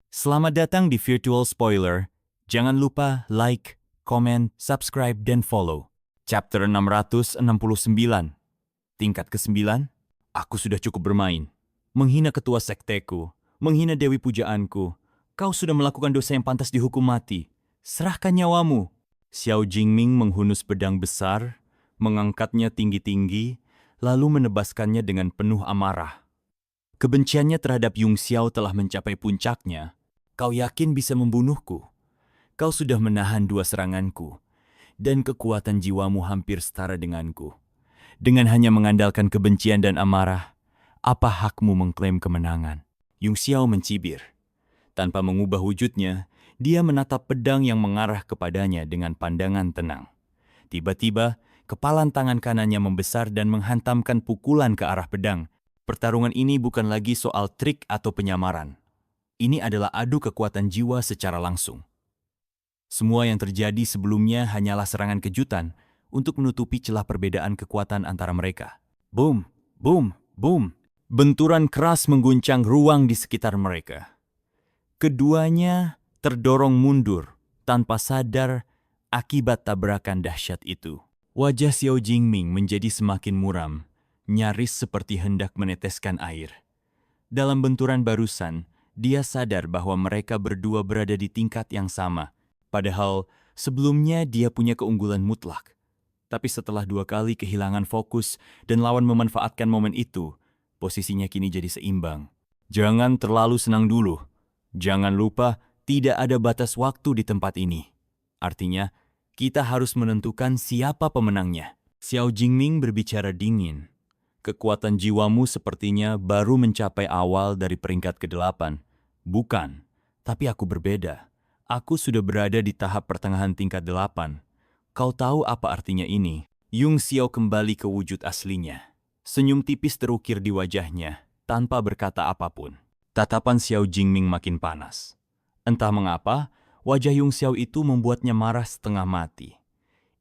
Selamat datang di Virtual Spoiler. Jangan lupa like, komen, subscribe, dan follow. Chapter 669. Tingkat ke-9. Aku sudah cukup bermain. Menghina ketua sekteku, menghina dewi pujaanku. Kau sudah melakukan dosa yang pantas dihukum mati. Serahkan nyawamu. Xiao Jingming menghunus pedang besar, mengangkatnya tinggi-tinggi, lalu menebaskannya dengan penuh amarah. Kebenciannya terhadap Yung Xiao telah mencapai puncaknya. Kau yakin bisa membunuhku? Kau sudah menahan 2 seranganku, dan kekuatan jiwamu hampir setara denganku. Dengan hanya mengandalkan kebencian dan amarah, apa hakmu mengklaim kemenangan? Yung Xiao mencibir. Tanpa mengubah wujudnya, dia menatap pedang yang mengarah kepadanya dengan pandangan tenang. Tiba-tiba, kepalan tangan kanannya membesar dan menghantamkan pukulan ke arah pedang. Pertarungan ini bukan lagi soal trik atau penyamaran. Ini adalah adu kekuatan jiwa secara langsung. Semua yang terjadi sebelumnya hanyalah serangan kejutan untuk menutupi celah perbedaan kekuatan antara mereka. Boom, boom, boom. Benturan keras mengguncang ruang di sekitar mereka. Keduanya terdorong mundur tanpa sadar akibat tabrakan dahsyat itu. Wajah Xiao Jingming menjadi semakin muram, nyaris seperti hendak meneteskan air. Dalam benturan barusan, dia sadar bahwa mereka berdua berada di tingkat yang sama. Padahal sebelumnya dia punya keunggulan mutlak. Tapi setelah 2 kali kehilangan fokus dan lawan memanfaatkan momen itu, posisinya kini jadi seimbang. Jangan terlalu senang dulu. Jangan lupa tidak ada batas waktu di tempat ini. Artinya, kita harus menentukan siapa pemenangnya. Xiao Jingming berbicara dingin. Kekuatan jiwamu sepertinya baru mencapai awal dari peringkat ke-8. Bukan, tapi aku berbeda. Aku sudah berada di tahap pertengahan tingkat 8. Kau tahu apa artinya ini? Yung Xiao kembali ke wujud aslinya. Senyum tipis terukir di wajahnya, tanpa berkata apapun. Tatapan Xiao Jingming makin panas. Entah mengapa, wajah Yung Xiao itu membuatnya marah setengah mati.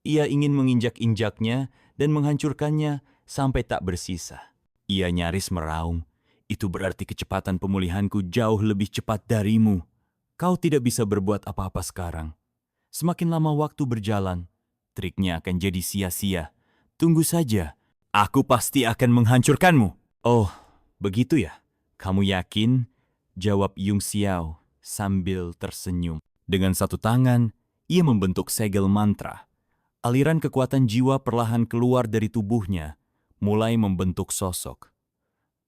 Ia ingin menginjak-injaknya dan menghancurkannya sampai tak bersisa. Ia nyaris meraung. Itu berarti kecepatan pemulihanku jauh lebih cepat darimu. Kau tidak bisa berbuat apa-apa sekarang. Semakin lama waktu berjalan, triknya akan jadi sia-sia. Tunggu saja, aku pasti akan menghancurkanmu. Oh, begitu ya? Kamu yakin? Jawab Yung Xiao sambil tersenyum. Dengan satu tangan, ia membentuk segel mantra. Aliran kekuatan jiwa perlahan keluar dari tubuhnya, mulai membentuk sosok.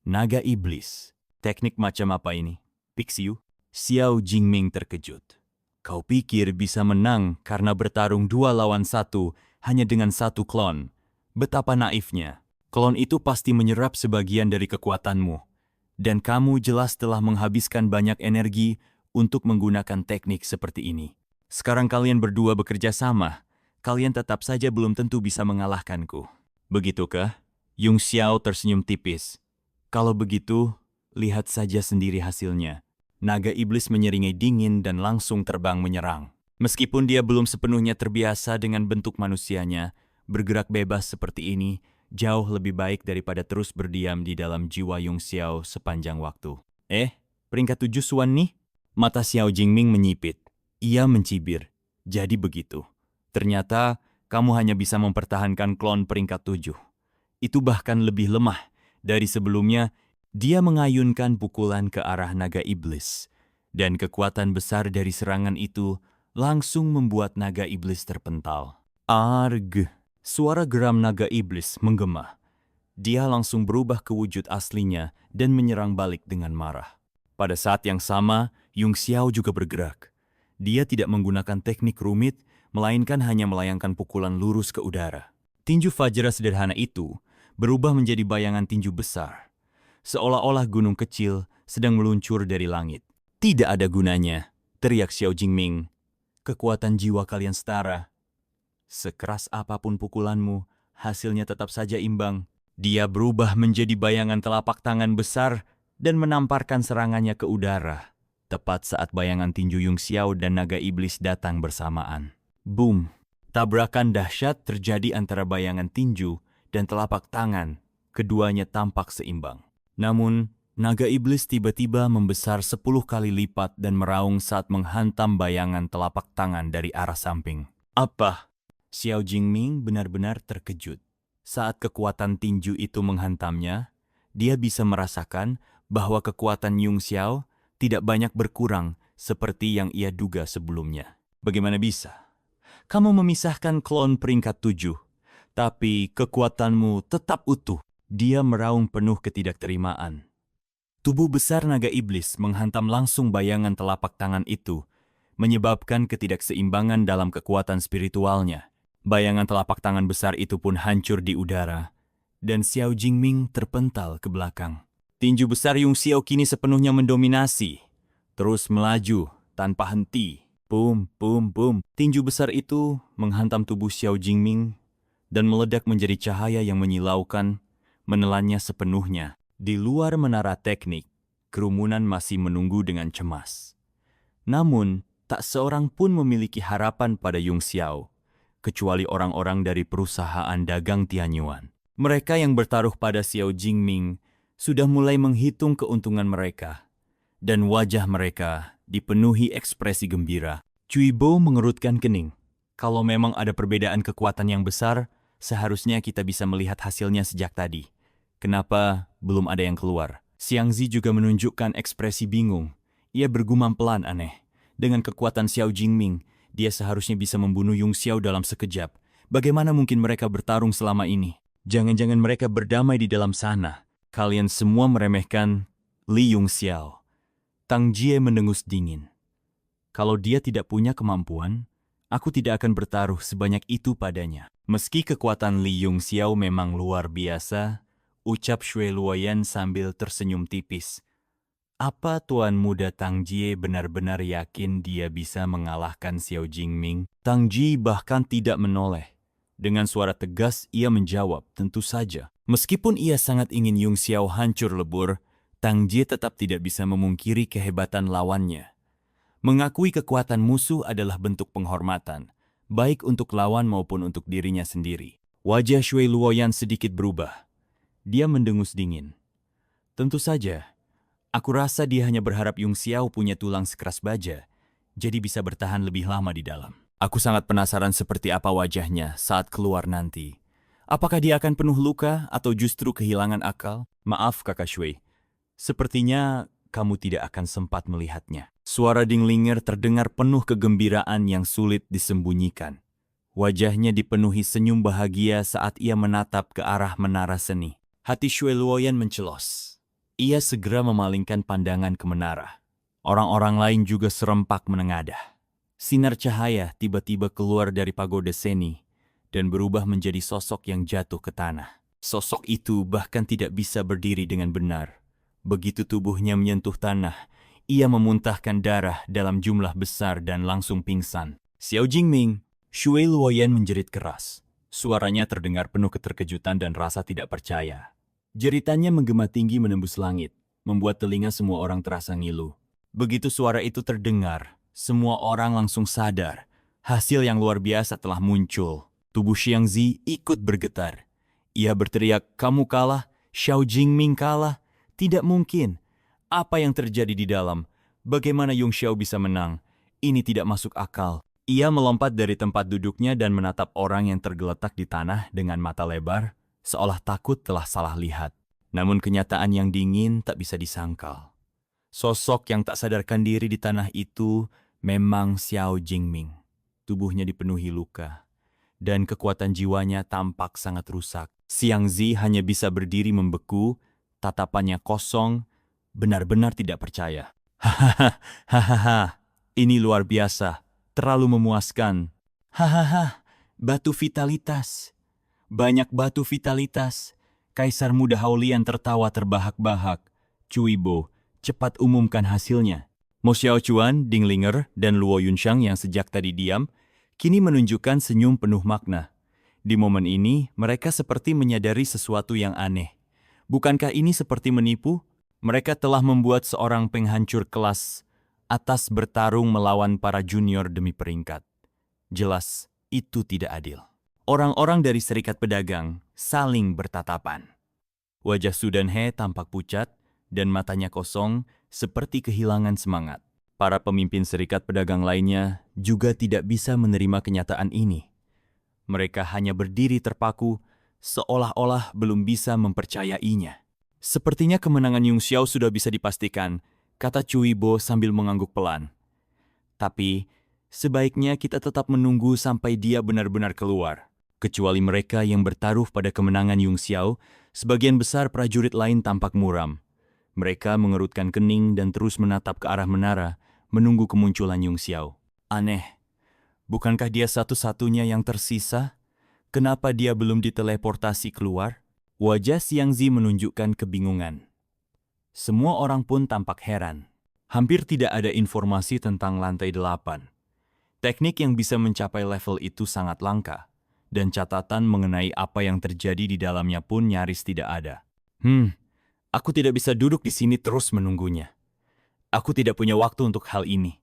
Naga iblis. Teknik macam apa ini? Pixiu? Xiao Jingming terkejut. Kau pikir bisa menang karena bertarung 2 lawan 1 hanya dengan 1 klon. Betapa naifnya. Klon itu pasti menyerap sebagian dari kekuatanmu. Dan kamu jelas telah menghabiskan banyak energi untuk menggunakan teknik seperti ini. Sekarang kalian berdua bekerja sama. Kalian tetap saja belum tentu bisa mengalahkanku. Begitukah? Yung Xiao tersenyum tipis. Kalau begitu, lihat saja sendiri hasilnya. Naga iblis menyeringai dingin dan langsung terbang menyerang. Meskipun dia belum sepenuhnya terbiasa dengan bentuk manusianya, bergerak bebas seperti ini jauh lebih baik daripada terus berdiam di dalam jiwa Yung Xiao sepanjang waktu. Peringkat 7 Suan nih? Mata Xiao Jingming menyipit. Ia mencibir. Jadi begitu. Ternyata kamu hanya bisa mempertahankan klon peringkat 7. Itu bahkan lebih lemah. Dari sebelumnya, dia mengayunkan pukulan ke arah naga iblis. Dan kekuatan besar dari serangan itu langsung membuat naga iblis terpental. Arg! Suara geram naga iblis menggema. Dia langsung berubah ke wujud aslinya dan menyerang balik dengan marah. Pada saat yang sama, Yung Xiao juga bergerak. Dia tidak menggunakan teknik rumit, melainkan hanya melayangkan pukulan lurus ke udara. Tinju Fajra sederhana itu berubah menjadi bayangan tinju besar. Seolah-olah gunung kecil sedang meluncur dari langit. Tidak ada gunanya, teriak Xiao Jingming. Kekuatan jiwa kalian setara. Sekeras apapun pukulanmu, hasilnya tetap saja imbang. Dia berubah menjadi bayangan telapak tangan besar dan menamparkan serangannya ke udara. Tepat saat bayangan tinju Yung Xiao dan naga iblis datang bersamaan. Boom! Tabrakan dahsyat terjadi antara bayangan tinju dan telapak tangan. Keduanya tampak seimbang. Namun, Naga iblis tiba-tiba membesar 10 kali lipat dan meraung saat menghantam bayangan telapak tangan dari arah samping. Apa? Xiao Jingming benar-benar terkejut. Saat kekuatan tinju itu menghantamnya, dia bisa merasakan bahwa kekuatan Yung Xiao tidak banyak berkurang seperti yang ia duga sebelumnya. Bagaimana bisa? Kamu memisahkan klon peringkat 7, tapi kekuatanmu tetap utuh. Dia meraung penuh ketidakterimaan. Tubuh besar naga iblis menghantam langsung bayangan telapak tangan itu, menyebabkan ketidakseimbangan dalam kekuatan spiritualnya. Bayangan telapak tangan besar itu pun hancur di udara, dan Xiao Jingming terpental ke belakang. Tinju besar Yung Xiao kini sepenuhnya mendominasi, terus melaju tanpa henti. Boom, boom, boom. Tinju besar itu menghantam tubuh Xiao Jingming dan meledak menjadi cahaya yang menyilaukan, menelannya sepenuhnya. Di luar menara teknik, kerumunan masih menunggu dengan cemas. Namun, tak seorang pun memiliki harapan pada Yung Xiao, kecuali orang-orang dari perusahaan dagang Tianyuan. Mereka yang bertaruh pada Xiao Jingming sudah mulai menghitung keuntungan mereka, dan wajah mereka dipenuhi ekspresi gembira. Cui Bo mengerutkan kening. Kalau memang ada perbedaan kekuatan yang besar, seharusnya kita bisa melihat hasilnya sejak tadi. Kenapa belum ada yang keluar? Xiang Zi juga menunjukkan ekspresi bingung. Ia bergumam pelan aneh. Dengan kekuatan Xiao Jingming, dia seharusnya bisa membunuh Yung Xiao dalam sekejap. Bagaimana mungkin mereka bertarung selama ini? Jangan-jangan mereka berdamai di dalam sana. Kalian semua meremehkan Li Yung Xiao. Tang Jie mendengus dingin. Kalau dia tidak punya kemampuan, aku tidak akan bertaruh sebanyak itu padanya. Meski kekuatan Li Yung Xiao memang luar biasa, ucap Shui Luoyan sambil tersenyum tipis. Apa Tuan Muda Tang Jie benar-benar yakin dia bisa mengalahkan Xiao Jingming? Tang Jie bahkan tidak menoleh. Dengan suara tegas ia menjawab, tentu saja. Meskipun ia sangat ingin Yung Xiao hancur lebur, Tang Jie tetap tidak bisa memungkiri kehebatan lawannya. Mengakui kekuatan musuh adalah bentuk penghormatan, baik untuk lawan maupun untuk dirinya sendiri. Wajah Shui Luoyan sedikit berubah. Dia mendengus dingin. Tentu saja, aku rasa dia hanya berharap Yung Xiao punya tulang sekeras baja, jadi bisa bertahan lebih lama di dalam. Aku sangat penasaran seperti apa wajahnya saat keluar nanti. Apakah dia akan penuh luka atau justru kehilangan akal? Maaf Kakak Shui, sepertinya kamu tidak akan sempat melihatnya. Suara Ding Linger terdengar penuh kegembiraan yang sulit disembunyikan. Wajahnya dipenuhi senyum bahagia saat ia menatap ke arah menara seni. Hati Shui Luoyan mencelos. Ia segera memalingkan pandangan ke menara. Orang-orang lain juga serempak menengadah. Sinar cahaya tiba-tiba keluar dari pagoda seni dan berubah menjadi sosok yang jatuh ke tanah. Sosok itu bahkan tidak bisa berdiri dengan benar. Begitu tubuhnya menyentuh tanah, ia memuntahkan darah dalam jumlah besar dan langsung pingsan. Xiao Jingming, Shui Luoyan menjerit keras. Suaranya terdengar penuh keterkejutan dan rasa tidak percaya. Jeritannya menggema tinggi menembus langit, membuat telinga semua orang terasa ngilu. Begitu suara itu terdengar, semua orang langsung sadar. Hasil yang luar biasa telah muncul. Tubuh Xiang Zi ikut bergetar. Ia berteriak, "Kamu kalah, Xiao Jingming kalah. Tidak mungkin. Apa yang terjadi di dalam? Bagaimana Yung Xiao bisa menang? Ini tidak masuk akal." Ia melompat dari tempat duduknya dan menatap orang yang tergeletak di tanah dengan mata lebar, seolah takut telah salah lihat. Namun kenyataan yang dingin tak bisa disangkal. Sosok yang tak sadarkan diri di tanah itu memang Xiao Jingming. Tubuhnya dipenuhi luka, dan kekuatan jiwanya tampak sangat rusak. Xiang Zi hanya bisa berdiri membeku, tatapannya kosong, benar-benar tidak percaya. Hahaha, ini luar biasa, terlalu memuaskan. Hahaha, batu vitalitas. Banyak batu vitalitas. Kaisar Muda Haolian tertawa terbahak-bahak. Cui Bo, cepat umumkan hasilnya. Mo Xiaochuan, Ding Linger, dan Luo Yunshang yang sejak tadi diam, kini menunjukkan senyum penuh makna. Di momen ini, mereka seperti menyadari sesuatu yang aneh. Bukankah ini seperti menipu? Mereka telah membuat seorang penghancur kelas atas bertarung melawan para junior demi peringkat. Jelas, itu tidak adil. Orang-orang dari serikat pedagang saling bertatapan. Wajah Sudan He tampak pucat, dan matanya kosong seperti kehilangan semangat. Para pemimpin serikat pedagang lainnya juga tidak bisa menerima kenyataan ini. Mereka hanya berdiri terpaku, seolah-olah belum bisa mempercayainya. Sepertinya kemenangan Yung Xiao sudah bisa dipastikan, kata Cui Bo sambil mengangguk pelan. Tapi, sebaiknya kita tetap menunggu sampai dia benar-benar keluar. Kecuali mereka yang bertaruh pada kemenangan Yung Xiao, sebagian besar prajurit lain tampak muram. Mereka mengerutkan kening dan terus menatap ke arah menara, menunggu kemunculan Yung Xiao. Aneh, bukankah dia satu-satunya yang tersisa? Kenapa dia belum diteleportasi keluar? Wajah Xiang Zi menunjukkan kebingungan. Semua orang pun tampak heran. Hampir tidak ada informasi tentang lantai 8. Teknik yang bisa mencapai level itu sangat langka, dan catatan mengenai apa yang terjadi di dalamnya pun nyaris tidak ada. Aku tidak bisa duduk di sini terus menunggunya. Aku tidak punya waktu untuk hal ini.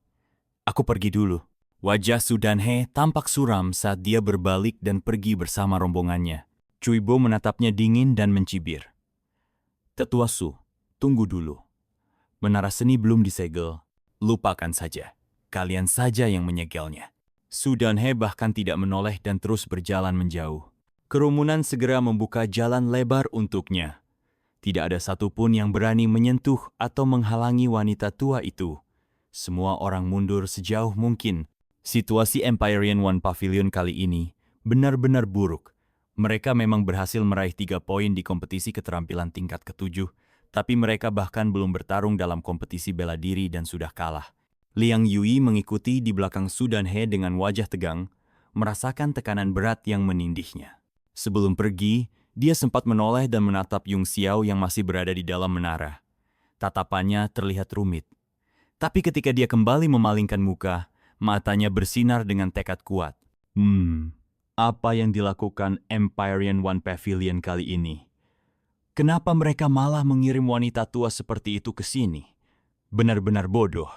Aku pergi dulu. Wajah Su Danhe tampak suram saat dia berbalik dan pergi bersama rombongannya. Cui Bo menatapnya dingin dan mencibir. Tetua Su, tunggu dulu. Menara seni belum disegel. Lupakan saja. Kalian saja yang menyegelnya. Su Danhe bahkan tidak menoleh dan terus berjalan menjauh. Kerumunan segera membuka jalan lebar untuknya. Tidak ada satupun yang berani menyentuh atau menghalangi wanita tua itu. Semua orang mundur sejauh mungkin. Situasi Empyrean One Pavilion kali ini benar-benar buruk. Mereka memang berhasil meraih 3 poin di kompetisi keterampilan tingkat ke-7, tapi mereka bahkan belum bertarung dalam kompetisi bela diri dan sudah kalah. Liang Yui mengikuti di belakang Su Danhe dengan wajah tegang, merasakan tekanan berat yang menindihnya. Sebelum pergi, dia sempat menoleh dan menatap Yung Xiao yang masih berada di dalam menara. Tatapannya terlihat rumit. Tapi ketika dia kembali memalingkan muka, matanya bersinar dengan tekad kuat. Apa yang dilakukan Empyrean One Pavilion kali ini? Kenapa mereka malah mengirim wanita tua seperti itu ke sini? Benar-benar bodoh.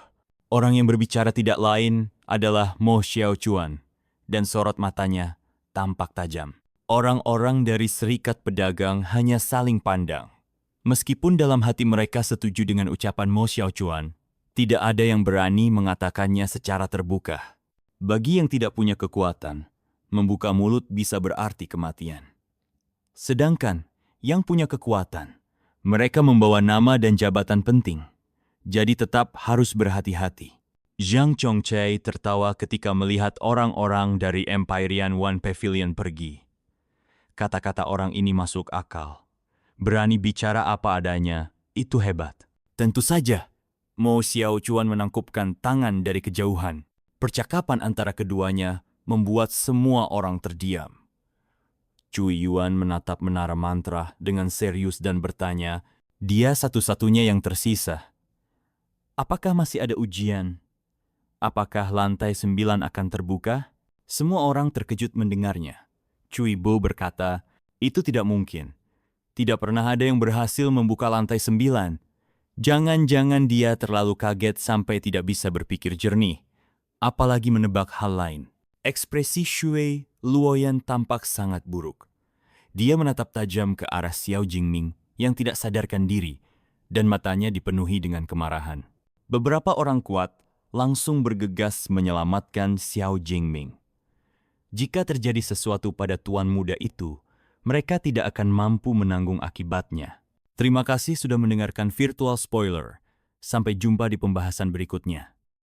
Orang yang berbicara tidak lain adalah Mo Xiaochuan, dan sorot matanya tampak tajam. Orang-orang dari serikat pedagang hanya saling pandang. Meskipun dalam hati mereka setuju dengan ucapan Mo Xiaochuan, tidak ada yang berani mengatakannya secara terbuka. Bagi yang tidak punya kekuatan, membuka mulut bisa berarti kematian. Sedangkan yang punya kekuatan, mereka membawa nama dan jabatan penting. Jadi tetap harus berhati-hati. Zhang Chongchai tertawa ketika melihat orang-orang dari Empyrean One Pavilion pergi. Kata-kata orang ini masuk akal. Berani bicara apa adanya, itu hebat. Tentu saja, Mo Xiaochuan menangkupkan tangan dari kejauhan. Percakapan antara keduanya membuat semua orang terdiam. Cui Yuan menatap menara mantra dengan serius dan bertanya, dia satu-satunya yang tersisa. Apakah masih ada ujian? Apakah lantai 9 akan terbuka? Semua orang terkejut mendengarnya. Cui Bo berkata, itu tidak mungkin. Tidak pernah ada yang berhasil membuka lantai 9. Jangan-jangan dia terlalu kaget sampai tidak bisa berpikir jernih. Apalagi menebak hal lain. Ekspresi Shui Luoyan tampak sangat buruk. Dia menatap tajam ke arah Xiao Jingming yang tidak sadarkan diri, dan matanya dipenuhi dengan kemarahan. Beberapa orang kuat langsung bergegas menyelamatkan Xiao Jingming. Jika terjadi sesuatu pada tuan muda itu, mereka tidak akan mampu menanggung akibatnya. Terima kasih sudah mendengarkan Virtual Spoiler. Sampai jumpa di pembahasan berikutnya.